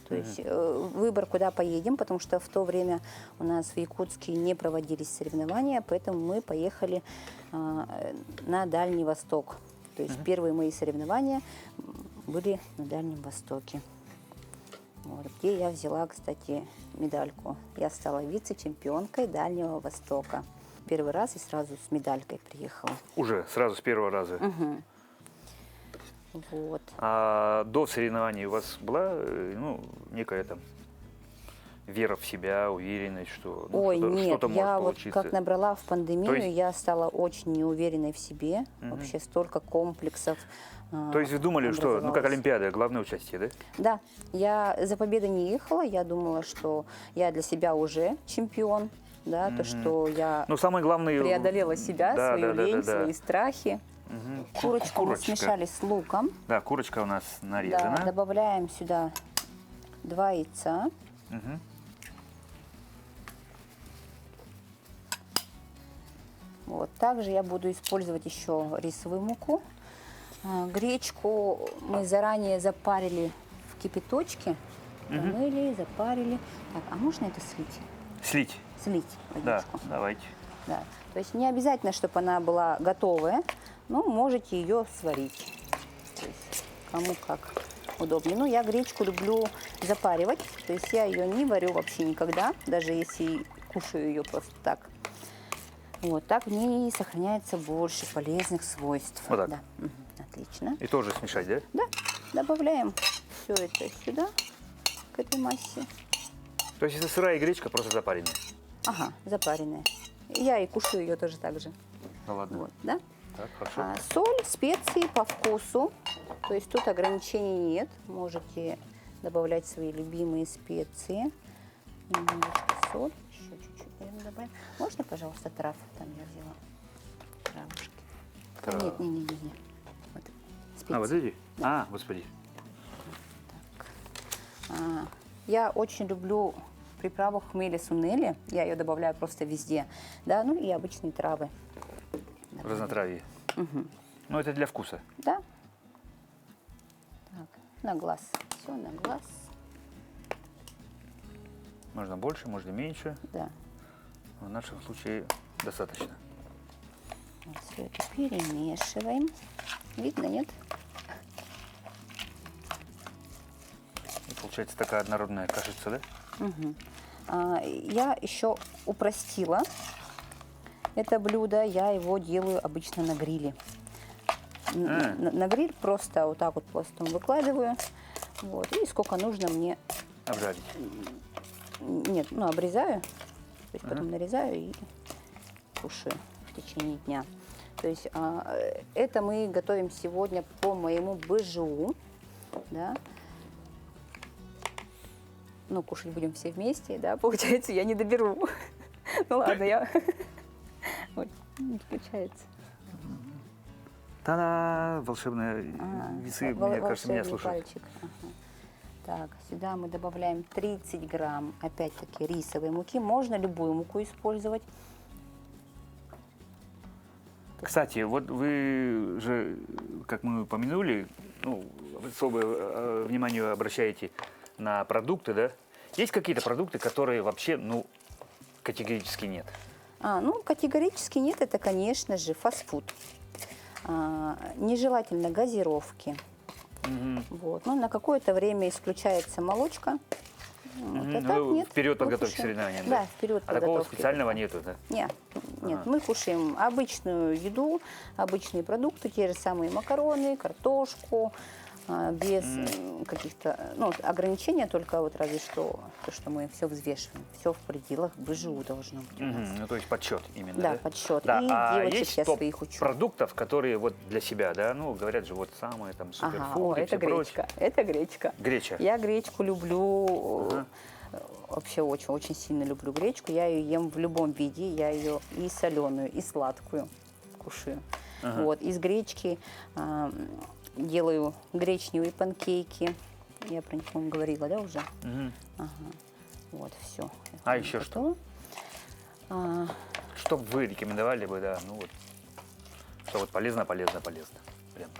[SPEAKER 2] То есть выбор, куда поедем, потому что в то время у нас в Якутске не проводились соревнования, поэтому мы поехали на Дальний Восток. То есть первые мои соревнования были на Дальнем Востоке. Вот, где я взяла, кстати, медальку. Я стала вице-чемпионкой Дальнего Востока. Первый раз и сразу с медалькой приехала.
[SPEAKER 1] Уже сразу с первого раза?
[SPEAKER 2] Вот.
[SPEAKER 1] А до соревнований у вас была некая там вера в себя, уверенность, что что-то может
[SPEAKER 2] я
[SPEAKER 1] получиться?
[SPEAKER 2] Вот как набрала в пандемию, я стала очень неуверенной в себе. Вообще столько комплексов.
[SPEAKER 1] То есть вы думали, что, как Олимпиада, главное участие, да?
[SPEAKER 2] Да, я за победой не ехала, я думала, что я для себя уже чемпион. да, то, что я
[SPEAKER 1] Ну, самый главный...
[SPEAKER 2] преодолела себя,
[SPEAKER 1] Да,
[SPEAKER 2] свою
[SPEAKER 1] да, да,
[SPEAKER 2] лень,
[SPEAKER 1] да, да.
[SPEAKER 2] свои страхи.
[SPEAKER 1] Мгм.
[SPEAKER 2] Курочку мы смешали с луком.
[SPEAKER 1] Да, курочка у нас
[SPEAKER 2] Да,
[SPEAKER 1] нарезана.
[SPEAKER 2] добавляем сюда 2 яйца.
[SPEAKER 1] Мгм.
[SPEAKER 2] Вот. Также я буду использовать еще рисовую муку. Гречку мы заранее запарили в кипяточке. Помыли, запарили. Так, а можно это слить?
[SPEAKER 1] Слить.
[SPEAKER 2] Слить
[SPEAKER 1] Да,
[SPEAKER 2] водичку.
[SPEAKER 1] давайте.
[SPEAKER 2] Да. То есть не обязательно, чтобы она была готовая, но можете ее сварить. То есть кому как удобнее. Ну, я гречку люблю запаривать, то есть я ее не варю вообще никогда, даже если кушаю ее просто так. Вот так в ней сохраняется больше полезных свойств.
[SPEAKER 1] Вот так.
[SPEAKER 2] Да. Мгм. Отлично.
[SPEAKER 1] И тоже смешать, да?
[SPEAKER 2] Да, добавляем все это сюда, к этой массе.
[SPEAKER 1] То есть это сырая гречка, просто запаренная.
[SPEAKER 2] Ага, запаренная. Я и кушаю ее тоже так же.
[SPEAKER 1] Ну ладно.
[SPEAKER 2] Вот, да?
[SPEAKER 1] Так, хорошо.
[SPEAKER 2] Соль, специи по вкусу. То есть тут ограничений нет. Можете добавлять свои любимые специи. Немножко соль, еще чуть-чуть, наверное, добавим. Можно, пожалуйста, трав? Там я взяла травушки.
[SPEAKER 1] Трав.
[SPEAKER 2] Нет. Вот, специи.
[SPEAKER 1] А, вот эти? А, господи.
[SPEAKER 2] Я очень люблю приправу хмели сунели. Я ее добавляю просто везде. Да, ну и обычные травы.
[SPEAKER 1] Разнотравье. Ну, это для вкуса.
[SPEAKER 2] Да. Так, на глаз. Все на глаз.
[SPEAKER 1] Можно больше, можно меньше.
[SPEAKER 2] Да.
[SPEAKER 1] В нашем случае достаточно.
[SPEAKER 2] Вот все это перемешиваем. Видно, нет?
[SPEAKER 1] И получается такая однородная кашица, да?
[SPEAKER 2] Я еще упростила это блюдо. Я его делаю обычно на гриле. На гриль просто вот так вот пластом выкладываю. Вот, и сколько нужно мне...
[SPEAKER 1] Обжарить.
[SPEAKER 2] Нет, ну обрезаю. То есть потом нарезаю и кушаю в течение дня. То есть это мы готовим сегодня по моему БЖУ. Да. Ну, кушать будем все вместе, да, получается, я не доберу. Ну ладно, я... Ой, не включается.
[SPEAKER 1] Та-да! Волшебные весы, мне кажется, меня
[SPEAKER 2] Волшебный
[SPEAKER 1] слушают.
[SPEAKER 2] пальчик. Ага. Так, сюда мы добавляем 30 грамм, опять-таки, рисовой муки. Можно любую муку использовать.
[SPEAKER 1] Кстати, вот вы же, как мы упомянули, ну, особое внимание обращаете на продукты, да? Есть какие-то продукты, которые вообще, ну, категорически нет?
[SPEAKER 2] Ну, категорически нет, это, конечно же, фастфуд. Нежелательно газировки. Вот. Ну, на какое-то время исключается молочка. Вот. А так нет.
[SPEAKER 1] В период
[SPEAKER 2] Мы
[SPEAKER 1] подготовки к
[SPEAKER 2] кушаем.
[SPEAKER 1] соревнованиям,
[SPEAKER 2] Да, в период
[SPEAKER 1] А такого
[SPEAKER 2] подготовки.
[SPEAKER 1] специального нету, да?
[SPEAKER 2] Нет, мы кушаем обычную еду, обычные продукты, те же самые макароны, картошку, без каких-то, ну, ограничения, только вот разве что то, что мы все взвешиваем, все в пределах БЖУ должно быть у нас.
[SPEAKER 1] Ну, то есть подсчет именно,
[SPEAKER 2] Да,
[SPEAKER 1] да?
[SPEAKER 2] подсчет.
[SPEAKER 1] Да.
[SPEAKER 2] И
[SPEAKER 1] А
[SPEAKER 2] девочек
[SPEAKER 1] есть
[SPEAKER 2] я
[SPEAKER 1] топ
[SPEAKER 2] своих учу.
[SPEAKER 1] продуктов, которые вот для себя, да? Ну, говорят же, вот самые там суперфуд и
[SPEAKER 2] это
[SPEAKER 1] все прочее.
[SPEAKER 2] гречка, это гречка.
[SPEAKER 1] Греча.
[SPEAKER 2] Я гречку люблю, вообще очень сильно люблю гречку. Я ее ем в любом виде, я ее и соленую, и сладкую кушаю. Вот, из гречки делаю гречневые панкейки. Я про них, по-моему, говорила, да, уже? Вот, все.
[SPEAKER 1] А еще что? Что бы вы рекомендовали бы, да, ну вот, что вот полезно. Прям.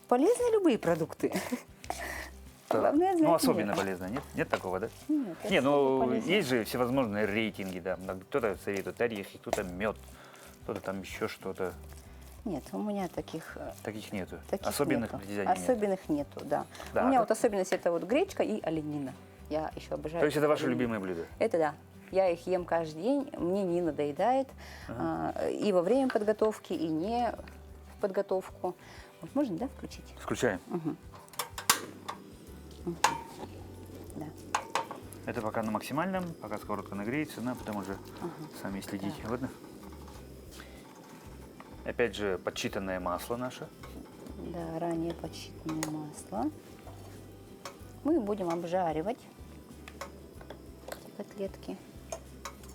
[SPEAKER 2] Полезны любые продукты. Главное,
[SPEAKER 1] Ну,
[SPEAKER 2] знать
[SPEAKER 1] особенно
[SPEAKER 2] меру.
[SPEAKER 1] полезно, нет? Нет такого, да?
[SPEAKER 2] Нет,
[SPEAKER 1] Не,
[SPEAKER 2] это
[SPEAKER 1] ну,
[SPEAKER 2] полезно.
[SPEAKER 1] есть же всевозможные рейтинги, да. Кто-то советует орехи, кто-то мед, кто-то там еще что-то.
[SPEAKER 2] Нет, у меня таких
[SPEAKER 1] Таких нету.
[SPEAKER 2] Таких
[SPEAKER 1] Особенных
[SPEAKER 2] нету.
[SPEAKER 1] притязаний нет.
[SPEAKER 2] Особенных нету, да.
[SPEAKER 1] Да,
[SPEAKER 2] У меня
[SPEAKER 1] а
[SPEAKER 2] вот особенность это вот гречка и оленина. Я еще обожаю.
[SPEAKER 1] То есть это ваше
[SPEAKER 2] оленину.
[SPEAKER 1] любимое блюдо?
[SPEAKER 2] Это да. Я их ем каждый день, мне не надоедает. И во время подготовки, и не в подготовку. Вот можно, да, включить?
[SPEAKER 1] Включаем.
[SPEAKER 2] Да.
[SPEAKER 1] Это пока на максимальном, пока сковородка нагреется, а потом уже сами следите. Ладно? Опять же, подсчитанное масло наше.
[SPEAKER 2] Да, ранее подсчитанное масло. Мы будем обжаривать эти котлетки.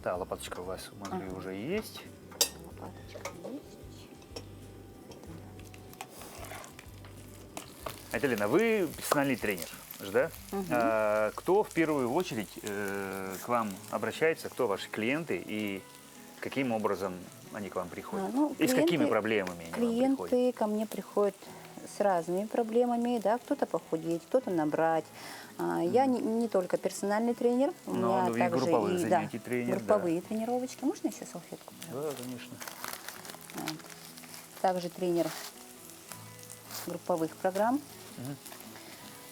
[SPEAKER 1] Да, лопаточка у вас, смотрю, уже есть.
[SPEAKER 2] Лопаточка есть.
[SPEAKER 1] Айталина, вы персональный тренер, же, да? Кто в первую очередь к вам обращается, кто ваши клиенты и каким образом они к вам приходят? И с какими проблемами они вам приходят?
[SPEAKER 2] Клиенты ко мне приходят с разными проблемами, да, кто-то похудеть, кто-то набрать. Я не только персональный тренер, у меня
[SPEAKER 1] и
[SPEAKER 2] также
[SPEAKER 1] групповые
[SPEAKER 2] и
[SPEAKER 1] занятия тренер,
[SPEAKER 2] групповые тренировочки. Можно еще салфетку?
[SPEAKER 1] Да, конечно.
[SPEAKER 2] Вот. Также тренер групповых программ.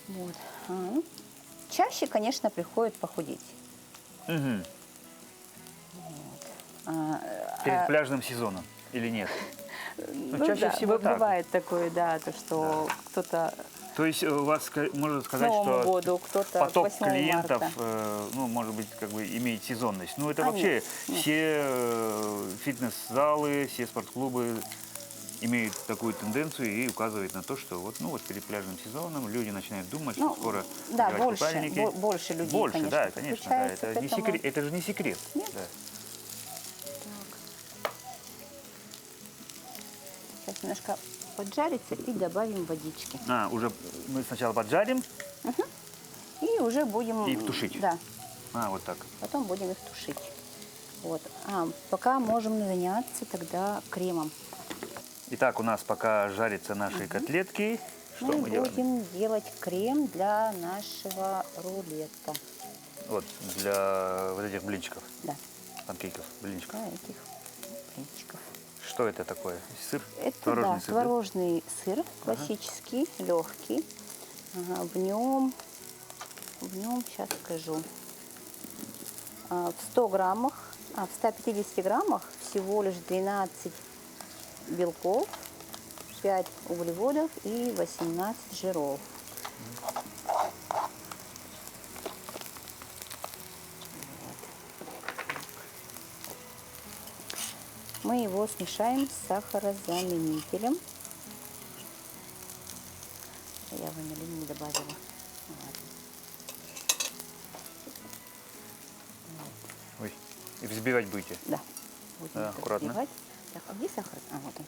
[SPEAKER 2] Вот. Чаще, конечно, приходят похудеть.
[SPEAKER 1] Перед пляжным сезоном или нет?
[SPEAKER 2] Ну,
[SPEAKER 1] чаще
[SPEAKER 2] да,
[SPEAKER 1] всего так.
[SPEAKER 2] бывает такое, да, то, что кто-то
[SPEAKER 1] То есть у вас, можно
[SPEAKER 2] к
[SPEAKER 1] сказать,
[SPEAKER 2] Новому
[SPEAKER 1] что
[SPEAKER 2] году, кто-то к
[SPEAKER 1] поток
[SPEAKER 2] 8
[SPEAKER 1] клиентов,
[SPEAKER 2] марта.
[SPEAKER 1] ну, может быть, как бы имеет сезонность. Ну, это
[SPEAKER 2] А,
[SPEAKER 1] вообще
[SPEAKER 2] нет.
[SPEAKER 1] все фитнес-залы, все спортклубы имеют такую тенденцию и указывают на то, что вот, ну, вот перед пляжным сезоном люди начинают думать, что скоро
[SPEAKER 2] да,
[SPEAKER 1] надевать
[SPEAKER 2] больше,
[SPEAKER 1] купальники.
[SPEAKER 2] больше людей,
[SPEAKER 1] Больше,
[SPEAKER 2] конечно,
[SPEAKER 1] да, конечно, да.
[SPEAKER 2] подключается
[SPEAKER 1] Это,
[SPEAKER 2] к
[SPEAKER 1] не
[SPEAKER 2] этому.
[SPEAKER 1] секрет, это же не секрет.
[SPEAKER 2] Нет.
[SPEAKER 1] Да.
[SPEAKER 2] Сейчас немножко поджарится и добавим водички.
[SPEAKER 1] Уже мы сначала поджарим
[SPEAKER 2] И уже будем...
[SPEAKER 1] и тушить.
[SPEAKER 2] Да,
[SPEAKER 1] Вот так.
[SPEAKER 2] потом будем их тушить. Вот. Пока можем заняться тогда кремом.
[SPEAKER 1] Итак, у нас пока жарятся наши котлетки. Что мы делаем?
[SPEAKER 2] будем делать крем для нашего рулета.
[SPEAKER 1] Вот, для вот этих блинчиков,
[SPEAKER 2] Да,
[SPEAKER 1] панкейков, блинчиков.
[SPEAKER 2] для этих блинчиков.
[SPEAKER 1] Что это такое? Сыр?
[SPEAKER 2] Это
[SPEAKER 1] Творожный сыр, да?
[SPEAKER 2] творожный сыр, классический, легкий. В нем, сейчас скажу, в 100 граммах, в 150 граммах всего лишь 12 белков, 5 углеводов и 18 жиров. Мы его смешаем с сахарозаменителем. Я ванилин не добавила.
[SPEAKER 1] Ой, и взбивать будете?
[SPEAKER 2] Да. Будем
[SPEAKER 1] Да,
[SPEAKER 2] так
[SPEAKER 1] аккуратно.
[SPEAKER 2] взбивать. Так, а где сахар? Вот он.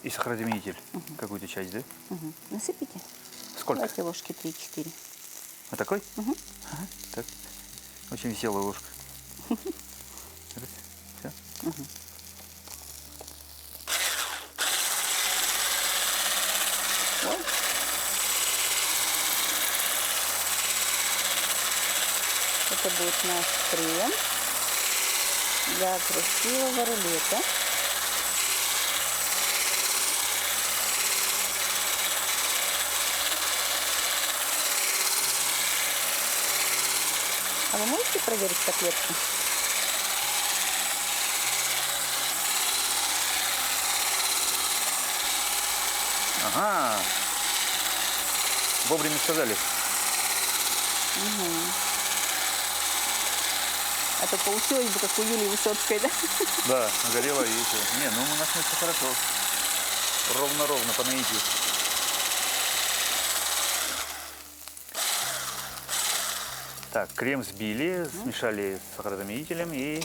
[SPEAKER 1] И сахарозаменитель. Какую-то часть, да?
[SPEAKER 2] Насыпите.
[SPEAKER 1] Сколько?
[SPEAKER 2] Давайте ложки 3-4.
[SPEAKER 1] Вот такой? Так. Очень веселая ложка. Все?
[SPEAKER 2] Вот. Это будет наш крем для красивого рулета. А вы можете проверить котлетку?
[SPEAKER 1] Ага. Вовремя сказали.
[SPEAKER 2] А то получилось бы, как у Юлии Высоцкой, да?
[SPEAKER 1] Да, нагорело и все. Не, ну у нас все хорошо. Ровно-ровно, по наитию. Так, крем взбили, смешали с сахарозаменителем и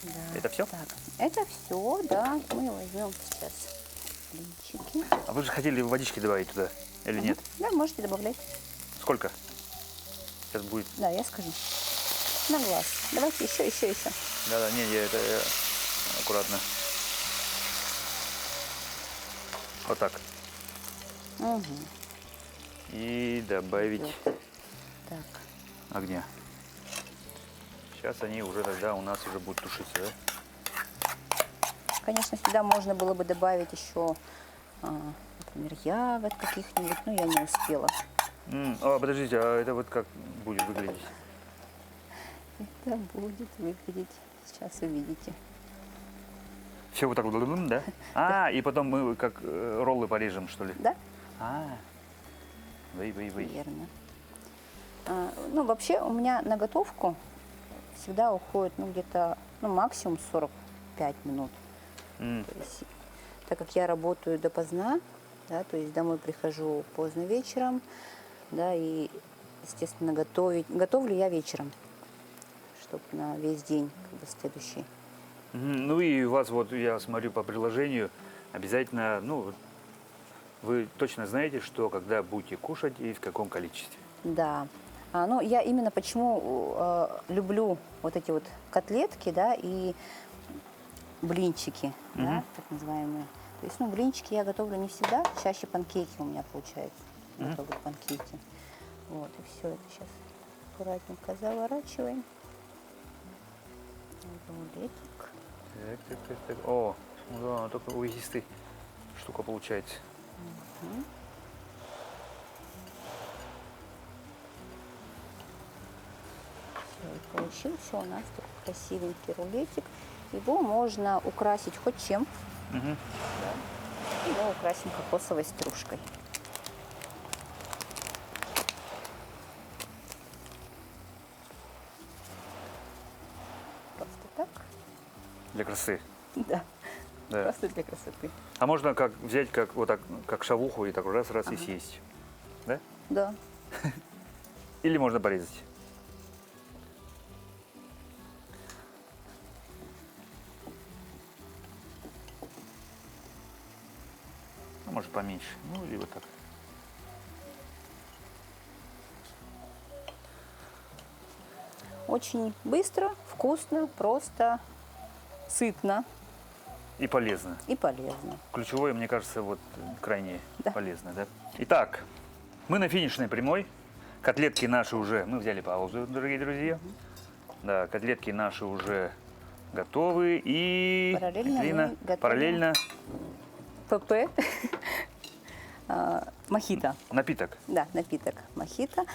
[SPEAKER 2] Да.
[SPEAKER 1] это все?
[SPEAKER 2] Так, это все, да. Мы возьмем сейчас блинчики.
[SPEAKER 1] А вы же хотели водички добавить туда или нет?
[SPEAKER 2] Да, можете добавлять.
[SPEAKER 1] Сколько? Сейчас будет.
[SPEAKER 2] Да, я скажу. На глаз. Давайте еще.
[SPEAKER 1] Да, не, я аккуратно. Вот так. И добавить
[SPEAKER 2] Так.
[SPEAKER 1] огня. Сейчас они уже тогда у нас уже будут тушиться, да?
[SPEAKER 2] Конечно, сюда можно было бы добавить еще, например, ягод каких-нибудь, но я не успела.
[SPEAKER 1] Подождите, а это вот как будет выглядеть?
[SPEAKER 2] Это будет выглядеть, сейчас увидите.
[SPEAKER 1] Все вот так вот, да? И потом мы как роллы порежем, что ли?
[SPEAKER 2] Да?
[SPEAKER 1] Вы.
[SPEAKER 2] Верно. Ну, вообще у меня на готовку всегда уходит, где-то, максимум 45 минут. То есть, так как я работаю допоздна, да, то есть домой прихожу поздно вечером, да, и, естественно, готовлю я вечером, чтобы на весь день как бы, следующий.
[SPEAKER 1] Ну и у вас вот, я смотрю по приложению, обязательно, ну, вот вы точно знаете, что когда будете кушать и в каком количестве.
[SPEAKER 2] Да. Ну, я именно почему люблю вот эти вот котлетки, да, и блинчики, да, так называемые. То есть, ну, блинчики я готовлю не всегда, чаще панкейки у меня получается. Готовлю панкейки. Вот, и все это сейчас аккуратненько заворачиваем. Рулетик.
[SPEAKER 1] Так. О, да, только увесистый штука получается.
[SPEAKER 2] Все, и получился у нас такой красивенький рулетик. Его можно украсить хоть чем. Да. И мы украсим кокосовой стружкой. Просто так.
[SPEAKER 1] Для красы.
[SPEAKER 2] Да.
[SPEAKER 1] Да.
[SPEAKER 2] Просто для красоты.
[SPEAKER 1] А можно как взять как вот так, как шавуху и так раз и съесть. Да?
[SPEAKER 2] Да.
[SPEAKER 1] Или можно порезать. Ну, может поменьше. Ну или вот так.
[SPEAKER 2] Очень быстро, вкусно, просто, сытно
[SPEAKER 1] И полезно.
[SPEAKER 2] и полезно.
[SPEAKER 1] Ключевое, мне кажется, вот крайне
[SPEAKER 2] Да.
[SPEAKER 1] полезно, да? Итак, мы на финишной прямой. Котлетки наши уже... Мы взяли паузу, дорогие друзья. Да, котлетки наши уже готовы. И...
[SPEAKER 2] Параллельно
[SPEAKER 1] Екатерина,
[SPEAKER 2] мы готовим-
[SPEAKER 1] параллельно
[SPEAKER 2] ПП. Мохито.
[SPEAKER 1] напиток.
[SPEAKER 2] Да, напиток мохито.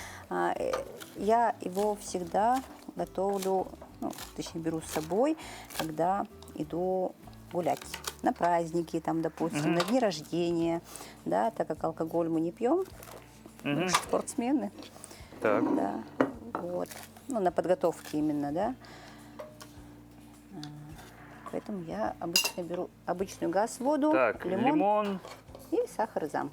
[SPEAKER 2] Я его всегда готовлю, ну, точнее, беру с собой, когда иду гулять. На праздники, там, допустим, на дни рождения. Да, так как алкоголь мы не пьем, мы же спортсмены.
[SPEAKER 1] Так.
[SPEAKER 2] Да, вот. Ну, на подготовке именно, да. Поэтому я обычно беру обычную газ, воду,
[SPEAKER 1] Так, лимон,
[SPEAKER 2] и сахар и зам.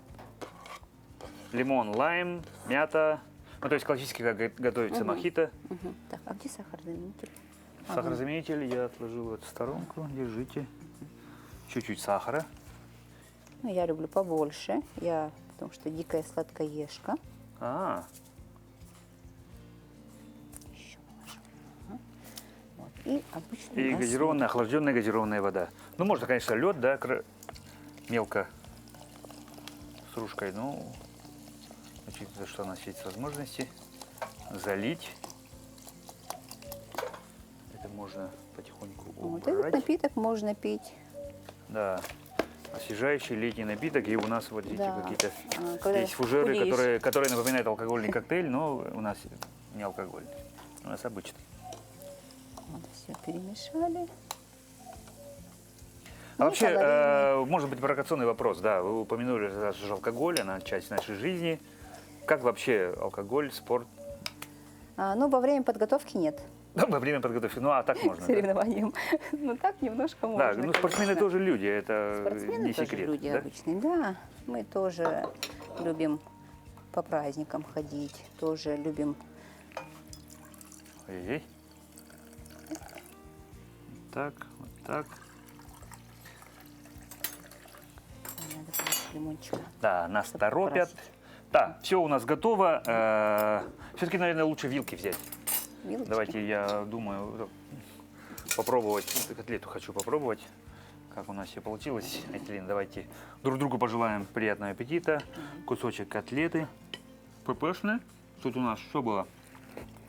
[SPEAKER 1] лимон, лайм, мята. Ну, то есть классически, как готовится мохито.
[SPEAKER 2] Мгм. Так, а где сахарозаменитель?
[SPEAKER 1] Сахарозаменитель я отложил вот в сторонку. Держите. Чуть-чуть сахара.
[SPEAKER 2] Ну, я люблю побольше, потому что дикая сладкоежка.
[SPEAKER 1] А,
[SPEAKER 2] Еще наложу. Ага. Вот. И обычный
[SPEAKER 1] и
[SPEAKER 2] газ
[SPEAKER 1] газированная, охлажденная газированная вода. Ну, можно, конечно, лед, да, мелко с кружкой. Ну, учитывая, что у нас есть возможности залить. Это можно потихоньку
[SPEAKER 2] Вот этот
[SPEAKER 1] убрать.
[SPEAKER 2] напиток можно пить.
[SPEAKER 1] Да. Освежающий летний напиток. И у нас вот видите
[SPEAKER 2] Да.
[SPEAKER 1] какие-то
[SPEAKER 2] Когда
[SPEAKER 1] есть фужеры,
[SPEAKER 2] худеешь.
[SPEAKER 1] которые напоминают алкогольный коктейль, но у нас не алкогольный. У нас обычный.
[SPEAKER 2] Вот, все перемешали.
[SPEAKER 1] А
[SPEAKER 2] Ну,
[SPEAKER 1] вообще,
[SPEAKER 2] калорийный.
[SPEAKER 1] может быть, провокационный вопрос. Да, вы упомянули же алкоголь, она часть нашей жизни. Как вообще алкоголь, спорт?
[SPEAKER 2] Ну, во время подготовки нет.
[SPEAKER 1] Ну, во время подготовки. Ну, а так
[SPEAKER 2] К
[SPEAKER 1] можно. Да,
[SPEAKER 2] соревнованиям. Ну, так немножко можно.
[SPEAKER 1] да, ну спортсмены
[SPEAKER 2] конечно.
[SPEAKER 1] тоже люди, это
[SPEAKER 2] Спортсмены
[SPEAKER 1] не
[SPEAKER 2] тоже
[SPEAKER 1] секрет.
[SPEAKER 2] люди
[SPEAKER 1] да?
[SPEAKER 2] обычные, да. Мы тоже любим по праздникам ходить, тоже любим.
[SPEAKER 1] Ой-ой. Так, вот так.
[SPEAKER 2] Надо больше лимончика.
[SPEAKER 1] Да, нас
[SPEAKER 2] Чтобы
[SPEAKER 1] торопят.
[SPEAKER 2] покрасить.
[SPEAKER 1] Да, все у нас готово. Все-таки, наверное, лучше вилки взять.
[SPEAKER 2] Вилочки.
[SPEAKER 1] Давайте, я думаю, попробовать. Эту котлету хочу попробовать. Как у нас все получилось. Екатерина, давайте друг другу пожелаем приятного аппетита. Кусочек котлеты. ППшная. Тут у нас что было?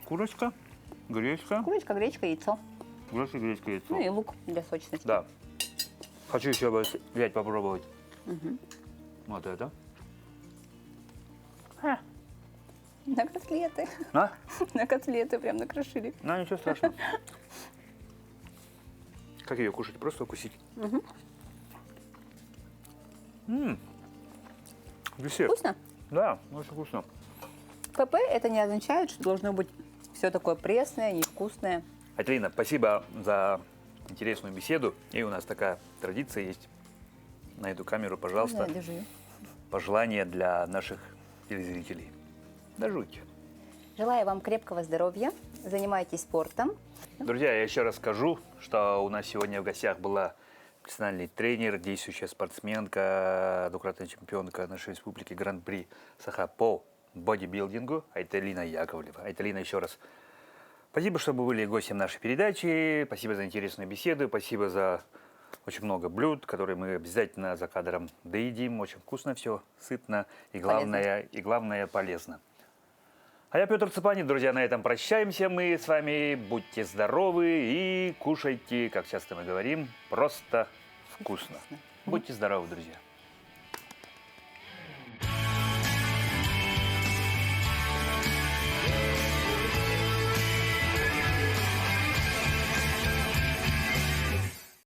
[SPEAKER 1] Курочка, гречка.
[SPEAKER 2] Курочка, гречка, яйцо.
[SPEAKER 1] Гречка, гречка, яйцо.
[SPEAKER 2] Ну и лук для сочности.
[SPEAKER 1] Да. Хочу еще взять попробовать. Вот это.
[SPEAKER 2] На котлеты.
[SPEAKER 1] А?
[SPEAKER 2] На котлеты прям накрошили.
[SPEAKER 1] Ну, ничего страшного. Как ее кушать? Просто укусить. Десерт.
[SPEAKER 2] Вкусно?
[SPEAKER 1] Да, очень вкусно.
[SPEAKER 2] ПП это не означает, что должно быть все такое пресное, невкусное.
[SPEAKER 1] Екатерина, спасибо за интересную беседу. И у нас такая традиция есть. На эту камеру, пожалуйста,
[SPEAKER 2] Да, держи.
[SPEAKER 1] пожелания для наших телезрителей. Дожуйте.
[SPEAKER 2] Желаю вам крепкого здоровья, занимайтесь спортом.
[SPEAKER 1] Друзья, я еще раз скажу, что у нас сегодня в гостях была профессиональный тренер, действующая спортсменка, двукратная чемпионка нашей республики Гран-при Саха по бодибилдингу Айталина Яковлева. Айталина, еще раз спасибо, что вы были гостем нашей передачи, спасибо за интересную беседу, спасибо за очень много блюд, которые мы обязательно за кадром доедим. Очень вкусно все, сытно и главное полезно. А я Петр Цепанин, друзья, на этом прощаемся мы с вами. Будьте здоровы и кушайте, как часто мы говорим, просто вкусно. Будьте здоровы, друзья.